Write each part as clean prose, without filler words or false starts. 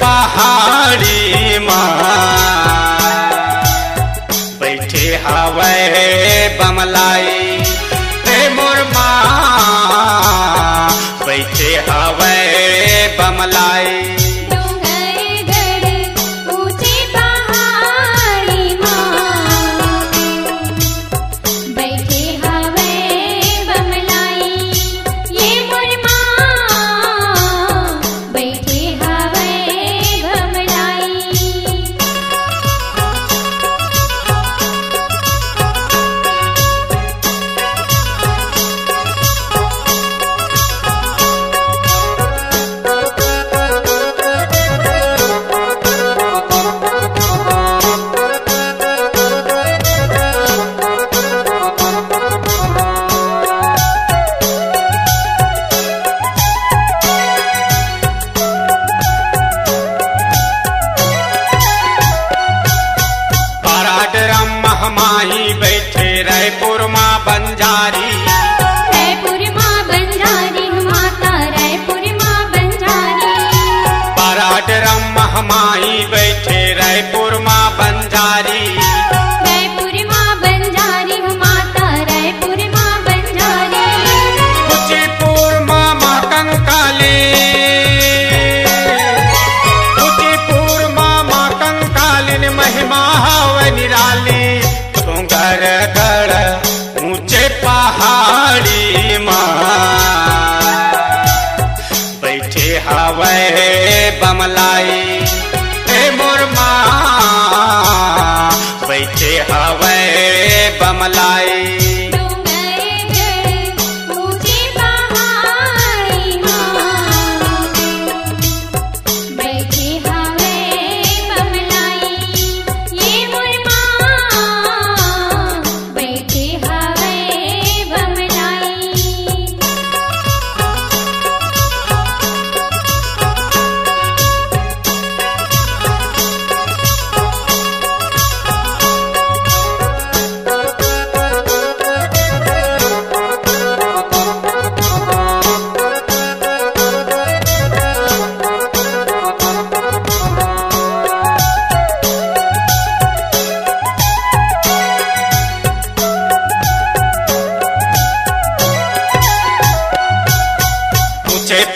पहाड़ी माँ बैठे हवे बमलाई हे मोर माँ बैठे हवे बमलाई माही बैठे रायपुर माँ बंजारी माता रायपुर माँ बंजारी पराडरम महमाही बैठे रायपुर माँ बंजारी माता रायपुर माँ बंजारी कुचीपुर माँ माँ कंकाली कुचीपुर माँ माँ कंकालिन महिमा हव निराली गढ़ ऊंचे पहाड़ी माँ बैठे हवे बमलाई हे मोर माँ बैठे हवे बमलाई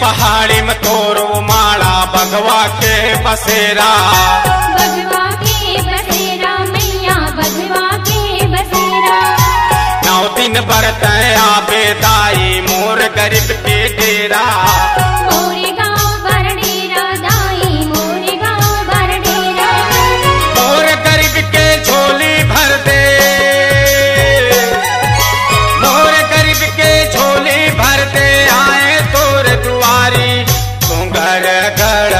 पहाड़ी में तोरो माला बगवा के बसेरा मैया बगवा के बसेरा 9 दिन बरत आबे दाई मोर गरीब के डेरा मोरे गाँव भर डेरा दाई मोरे गाँव भर डेरा मोर गरीब के झोली भर दे मोर गरीब के झोली भर दे आए तोर दुआरी गढ़ गढ़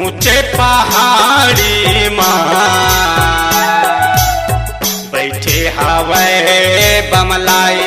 ऊंचे पहाड़ी माँ बैठे हवे बमलाई